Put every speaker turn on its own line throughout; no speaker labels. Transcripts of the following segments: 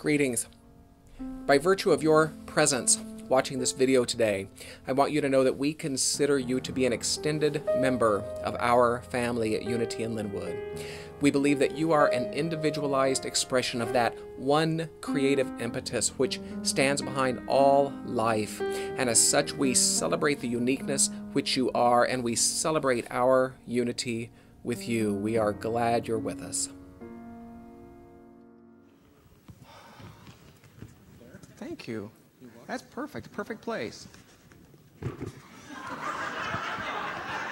Greetings. By virtue of your presence watching this video today, I want you to know that we consider you to be an extended member of our family at Unity in Linwood. We believe that you are an individualized expression of that one creative impetus which stands behind all life, and as such we celebrate the uniqueness which you are, and we celebrate our unity with you. We are glad you're with us. Thank you. That's perfect. Perfect place.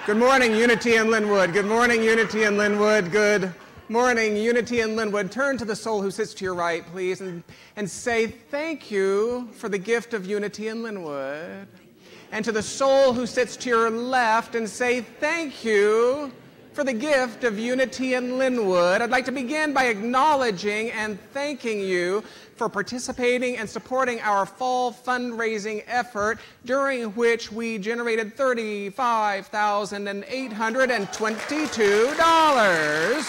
Good morning, Unity in Linwood. Good morning, Unity in Linwood. Good morning, Unity in Linwood. Turn to the soul who sits to your right, please, and say thank you for the gift of Unity in Linwood. And to the soul who sits to your left, and say thank you for the gift of Unity in Linwood. I'd like to begin by acknowledging and thanking you for participating and supporting our fall fundraising effort, during which we generated $35,822.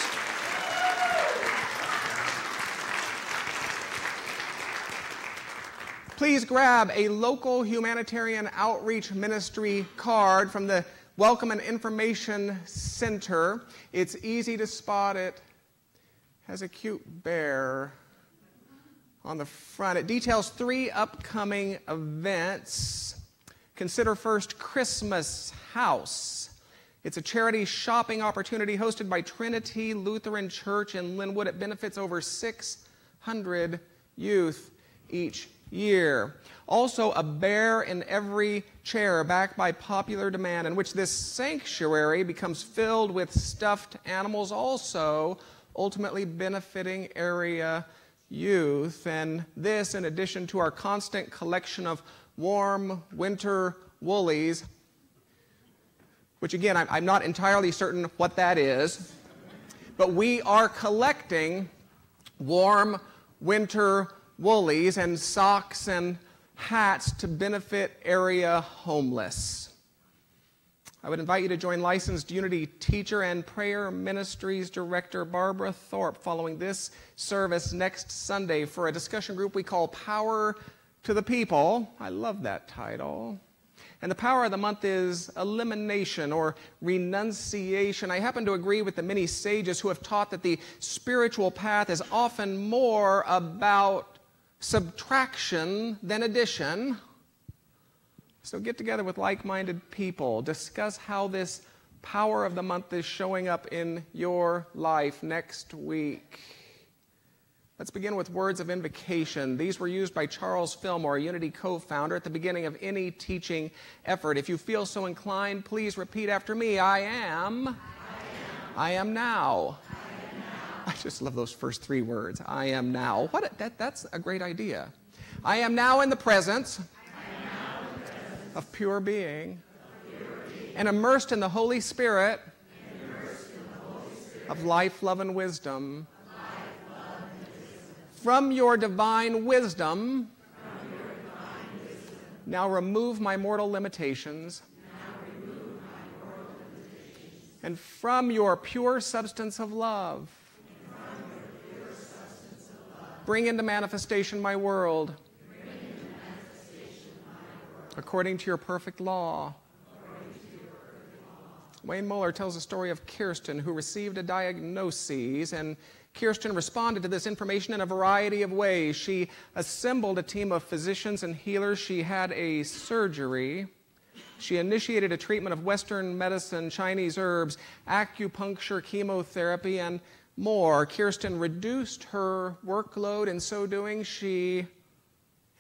Please grab a local humanitarian outreach ministry card from the Welcome and Information Center. It's easy to spot. It has a cute bear on the front. It details 3 upcoming events. Consider first Christmas House. It's a charity shopping opportunity hosted by Trinity Lutheran Church in Linwood. It benefits over 600 youth each year. Also, a bear in every chair, backed by popular demand, in which this sanctuary becomes filled with stuffed animals, also ultimately benefiting area youth. And this, in addition to our constant collection of warm winter woolies, which again, I'm not entirely certain what that is, but we are collecting warm winter woolies and socks and hats to benefit area homeless. I would invite you to join licensed Unity teacher and prayer ministries director Barbara Thorpe following this service next Sunday for a discussion group we call Power to the People. I love that title. And the power of the month is elimination or renunciation. I happen to agree with the many sages who have taught that the spiritual path is often more about subtraction than addition. So get together with like-minded people. Discuss how this power of the month is showing up in your life next week. Let's begin with words of invocation. These were used by Charles Fillmore, a Unity co-founder, at the beginning of any teaching effort. If you feel so inclined, please repeat after me. I am now. I just love those first 3 words. I am now. That's a great idea. I am now in the presence of pure being, and immersed in the Holy Spirit of life, love, and wisdom. From your divine wisdom, now remove my mortal limitations, and from your pure substance of love, bring into manifestation my world, according to your perfect law. Wayne Muller tells a story of Kirsten, who received a diagnosis, and Kirsten responded to this information in a variety of ways. She assembled a team of physicians and healers. She had a surgery. She initiated a treatment of Western medicine, Chinese herbs, acupuncture, chemotherapy, and more. Kirsten reduced her workload. In so doing, she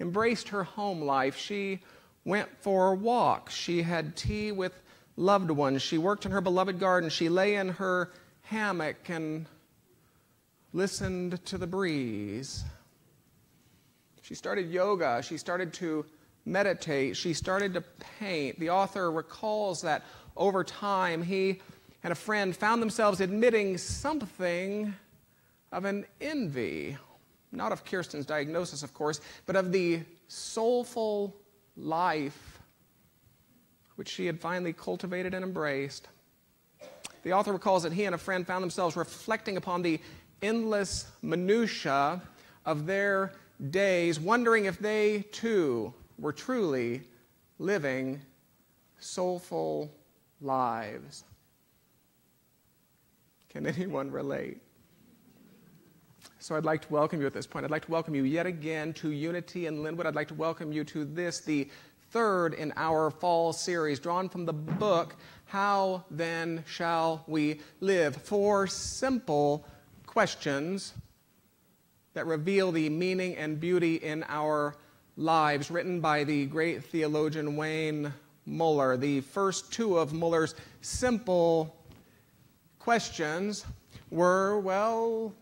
embraced her home life. She went for walks. She had tea with loved ones. She worked in her beloved garden. She lay in her hammock and listened to the breeze. She started yoga. She started to meditate. She started to paint. The author recalls that over time, he and a friend found themselves admitting something of an envy, not of Kirsten's diagnosis, of course, but of the soulful life which she had finally cultivated and embraced. The author recalls that he and a friend found themselves reflecting upon the endless minutiae of their days, wondering if they too were truly living soulful lives. Can anyone relate? So I'd like to welcome you at this point. I'd like to welcome you yet again to Unity in Linwood. I'd like to welcome you to this, the third in our fall series, drawn from the book, How Then Shall We Live? 4 simple questions that reveal the meaning and beauty in our lives, written by the great theologian Wayne Muller. The first 2 of Muller's simple questions were, well,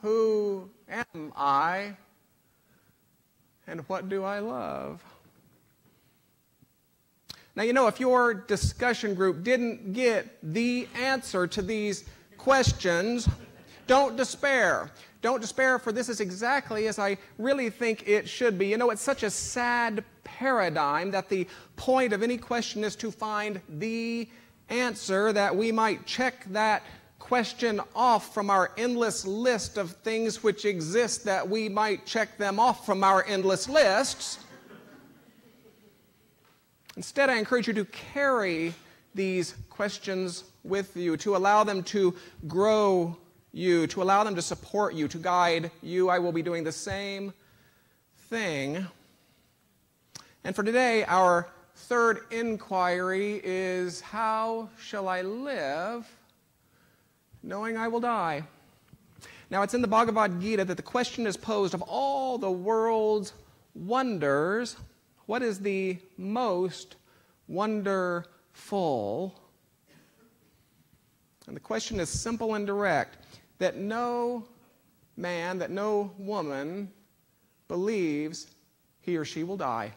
who am I and what do I love? Now, you know, if your discussion group didn't get the answer to these questions, don't despair. Don't despair, for this is exactly as I really think it should be. You know, it's such a sad paradigm that the point of any question is to find the answer, that we might check that question off from our endless list of things which exist, that we might check them off from our endless lists. Instead, I encourage you to carry these questions with you, to allow them to grow you, to allow them to support you, to guide you. I will be doing the same thing. And for today, our third inquiry is, how shall I live knowing I will die? Now, it's in the Bhagavad Gita that the question is posed, of all the world's wonders, what is the most wonderful? And the question is simple and direct, that no man, that no woman believes he or she will die.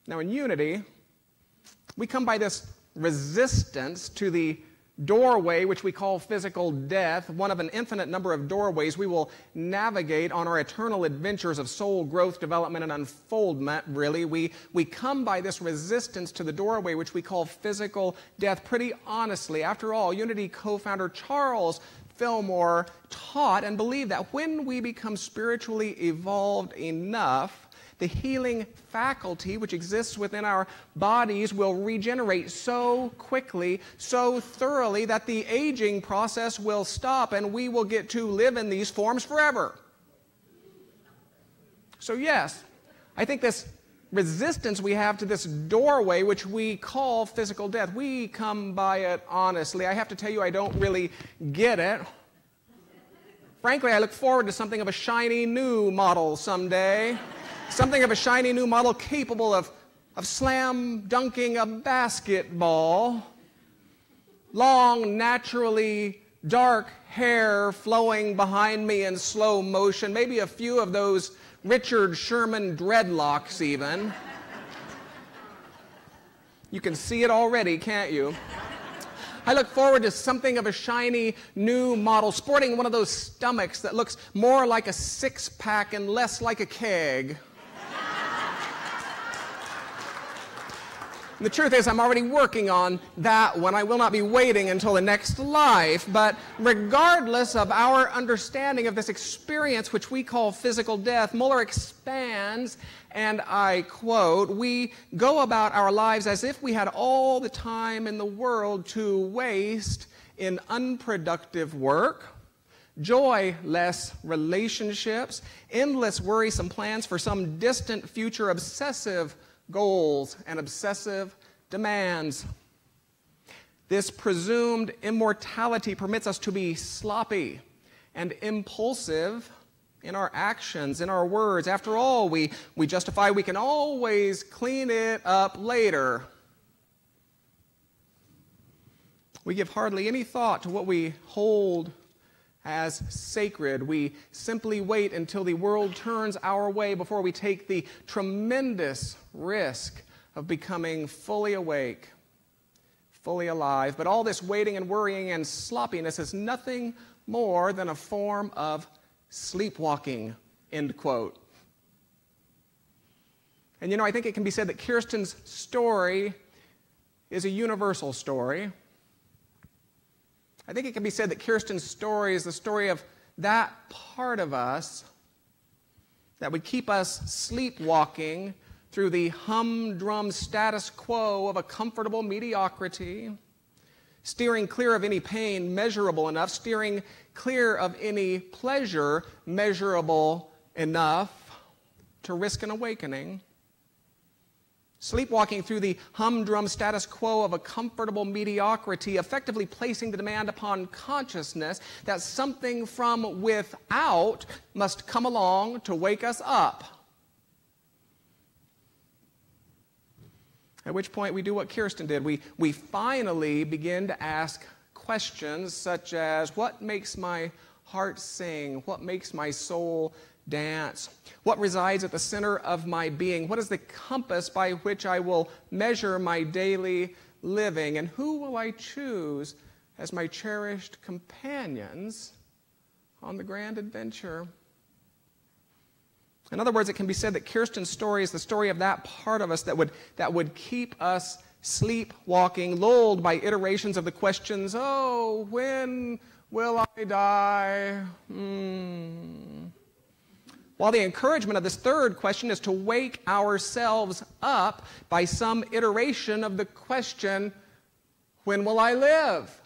Now, in Unity, we come by this resistance to the doorway, which we call physical death, one of an infinite number of doorways we will navigate on our eternal adventures of soul growth, development, and unfoldment, really. We come by this resistance to the doorway, which we call physical death, pretty honestly. After all, Unity co-founder Charles Fillmore taught and believed that when we become spiritually evolved enough, the healing faculty which exists within our bodies will regenerate so quickly, so thoroughly, that the aging process will stop and we will get to live in these forms forever. So yes, I think this resistance we have to this doorway, which we call physical death, we come by it honestly. I have to tell you, I don't really get it. Frankly, I look forward to something of a shiny new model someday. Something of a shiny new model capable of slam dunking a basketball. Long, naturally dark hair flowing behind me in slow motion. Maybe a few of those Richard Sherman dreadlocks even. You can see it already, can't you? I look forward to something of a shiny new model, sporting one of those stomachs that looks more like a six-pack and less like a keg. The truth is, I'm already working on that one. I will not be waiting until the next life. But regardless of our understanding of this experience, which we call physical death, Muller expands, and I quote, "We go about our lives as if we had all the time in the world to waste in unproductive work, joyless relationships, endless worrisome plans for some distant future, obsessive goals and obsessive demands. This presumed immortality permits us to be sloppy and impulsive in our actions, in our words. After all, we justify we can always clean it up later. We give hardly any thought to what we hold as sacred. We simply wait until the world turns our way before we take the tremendous risk of becoming fully awake, fully alive. But all this waiting and worrying and sloppiness is nothing more than a form of sleepwalking," end quote. And you know, I think it can be said that Kirsten's story is a universal story. I think it can be said that Kirsten's story is the story of that part of us that would keep us sleepwalking through the humdrum status quo of a comfortable mediocrity, steering clear of any pain measurable enough, steering clear of any pleasure measurable enough to risk an awakening. Sleepwalking through the humdrum status quo of a comfortable mediocrity, effectively placing the demand upon consciousness that something from without must come along to wake us up. At which point we do what Kirsten did. We finally begin to ask questions such as, what makes my heart sing? What makes my soul dance? What resides at the center of my being? What is the compass by which I will measure my daily living? And who will I choose as my cherished companions on the grand adventure? In other words, it can be said that Kirsten's story is the story of that part of us that would keep us sleepwalking, lulled by iterations of the questions, oh, when will I die? While the encouragement of this third question is to wake ourselves up by some iteration of the question, when will I live?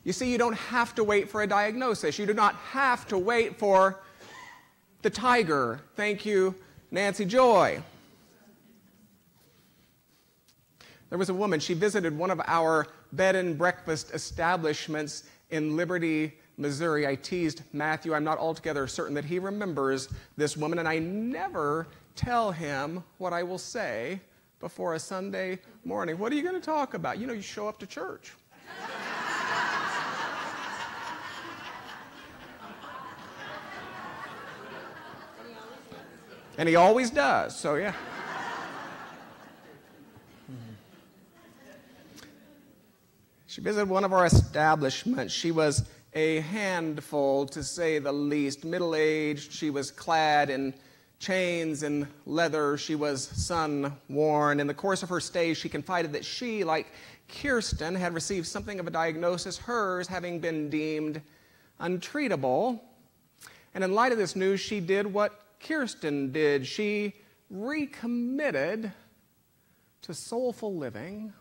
You see, you don't have to wait for a diagnosis. You do not have to wait for the tiger. Thank you, Nancy Joy. There was a woman, she visited one of our bed and breakfast establishments in Liberty, Missouri. I teased Matthew. I'm not altogether certain that he remembers this woman, and I never tell him what I will say before a Sunday morning. What are you going to talk about? You know, you show up to church. And he always does, so yeah. She visited one of our establishments. She was a handful, to say the least, middle-aged. She was clad in chains and leather. She was sun-worn. In the course of her stay, she confided that she, like Kirsten, had received something of a diagnosis, hers having been deemed untreatable. And in light of this news, she did what Kirsten did. She recommitted to soulful living.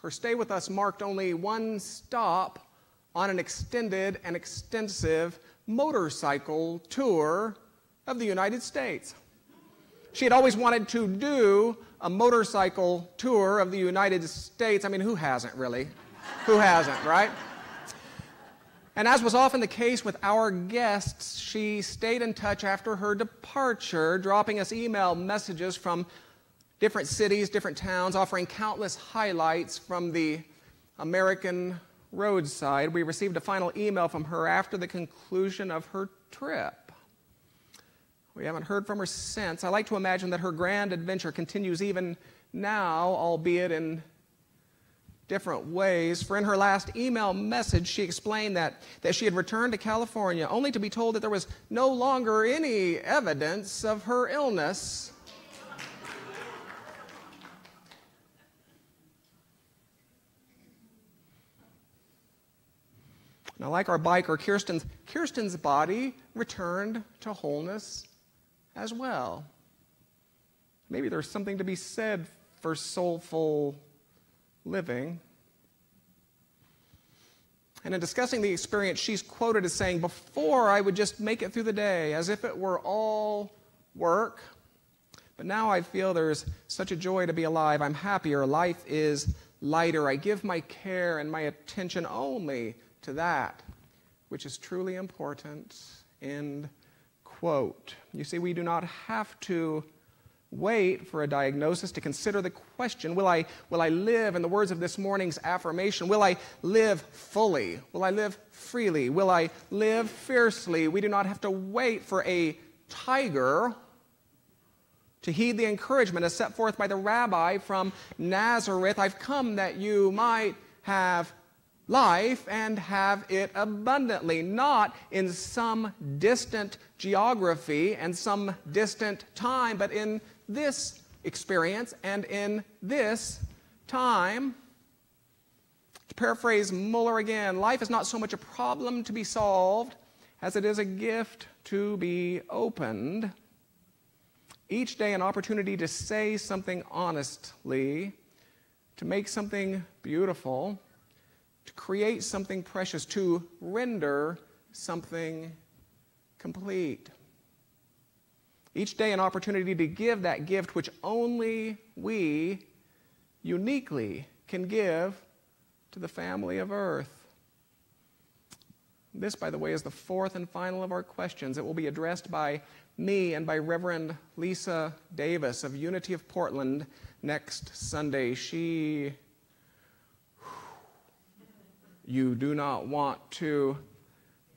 Her stay with us marked only one stop on an extended and extensive motorcycle tour of the United States. She had always wanted to do a motorcycle tour of the United States. I mean, who hasn't, really? Who hasn't, right? And as was often the case with our guests, she stayed in touch after her departure, dropping us email messages from different cities, different towns, offering countless highlights from the American roadside. We received a final email from her after the conclusion of her trip. We haven't heard from her since. I like to imagine that her grand adventure continues even now, albeit in different ways. For in her last email message, she explained that she had returned to California only to be told that there was no longer any evidence of her illness. Now, like our biker, Kirsten's body returned to wholeness as well. Maybe there's something to be said for soulful living. And in discussing the experience, she's quoted as saying, "Before I would just make it through the day as if it were all work. But now I feel there's such a joy to be alive. I'm happier. Life is lighter. I give my care and my attention only to that which is truly important." End quote. You see, we do not have to wait for a diagnosis to consider the question, will I live, in the words of this morning's affirmation, will I live fully? Will I live freely? Will I live fiercely? We do not have to wait for a tiger to heed the encouragement as set forth by the rabbi from Nazareth. I've come that you might have life and have it abundantly, not in some distant geography and some distant time, but in this experience and in this time. To paraphrase Muller again, life is not so much a problem to be solved as it is a gift to be opened. Each day an opportunity to say something honestly, to make something beautiful, to create something precious, to render something complete. Each day an opportunity to give that gift which only we uniquely can give to the family of earth. This, by the way, is the fourth and final of our questions. It will be addressed by me and by Reverend Lisa Davis of Unity of Portland next Sunday. You do not want to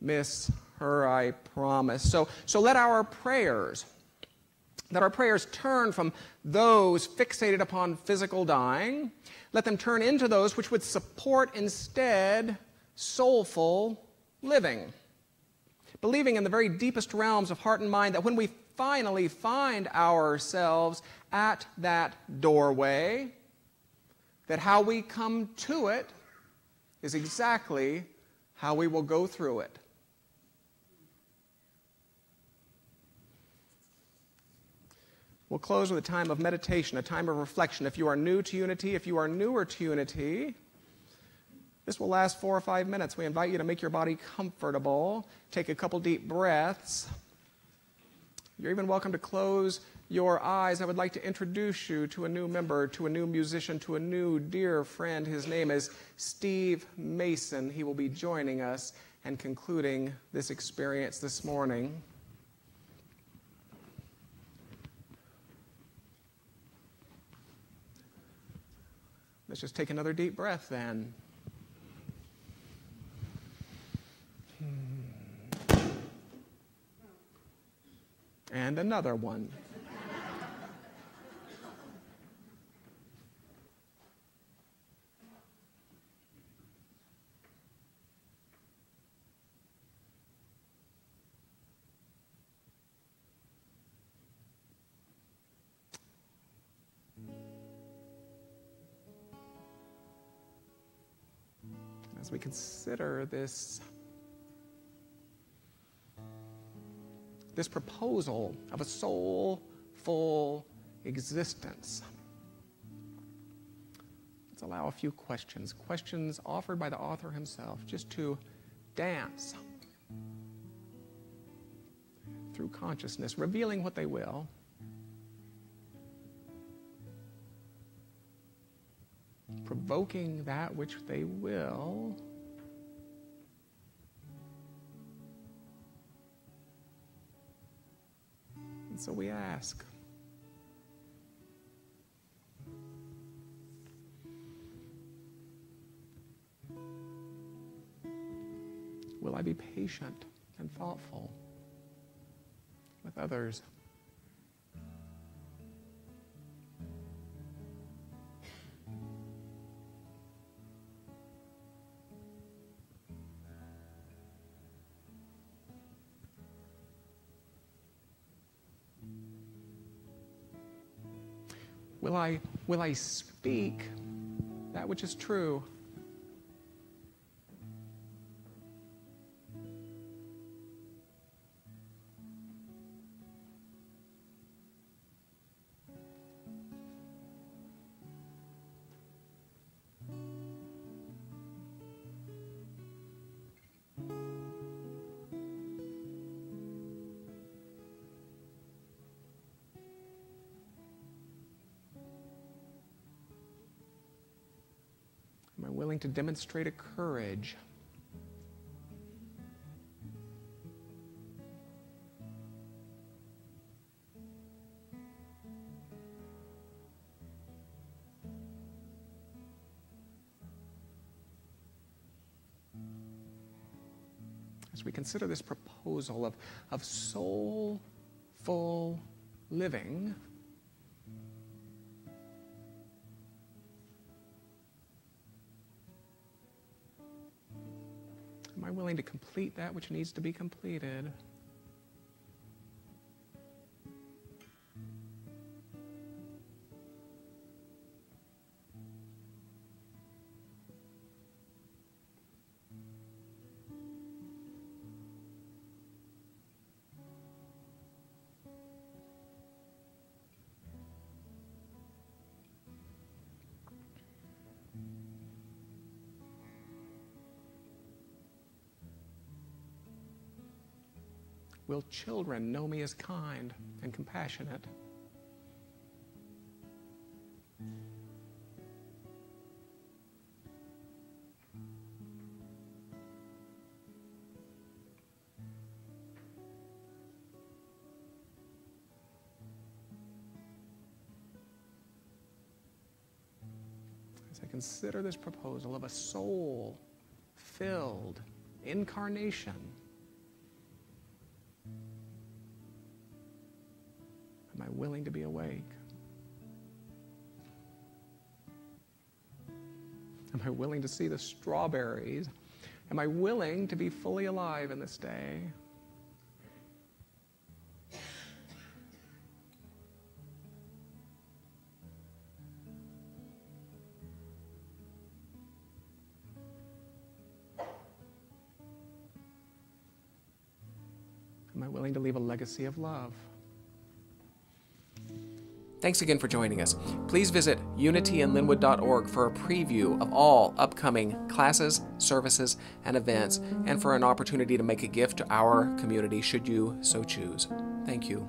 miss her, I promise. So let our prayers turn from those fixated upon physical dying. Let them turn into those which would support instead soulful living, believing in the very deepest realms of heart and mind that when we finally find ourselves at that doorway, that how we come to it is exactly how we will go through it. We'll close with a time of meditation, a time of reflection. If you are new to Unity, if you are newer to Unity, this will last 4 or 5 minutes. We invite you to make your body comfortable. Take a couple deep breaths. You're even welcome to close your eyes. I would like to introduce you to a new member, to a new musician, to a new dear friend. His name is Steve Mason. He will be joining us and concluding this experience this morning. Let's just take another deep breath then. And another one. As we consider this proposal of a soulful existence, let's allow a few questions offered by the author himself, just to dance through consciousness, revealing what they will, provoking that which they will, and so we ask, will I be patient and thoughtful with others? Will I speak that which is true? Am I willing to demonstrate a courage? As we consider this proposal of soulful living, Am I willing to complete that which needs to be completed? Will children know me as kind and compassionate? As I consider this proposal of a soul-filled incarnation, am I willing to be awake? Am I willing to see the strawberries? Am I willing to be fully alive in this day? Am I willing to leave a legacy of love? Thanks again for joining us. Please visit unityinlinwood.org for a preview of all upcoming classes, services, and events, and for an opportunity to make a gift to our community should you so choose. Thank you.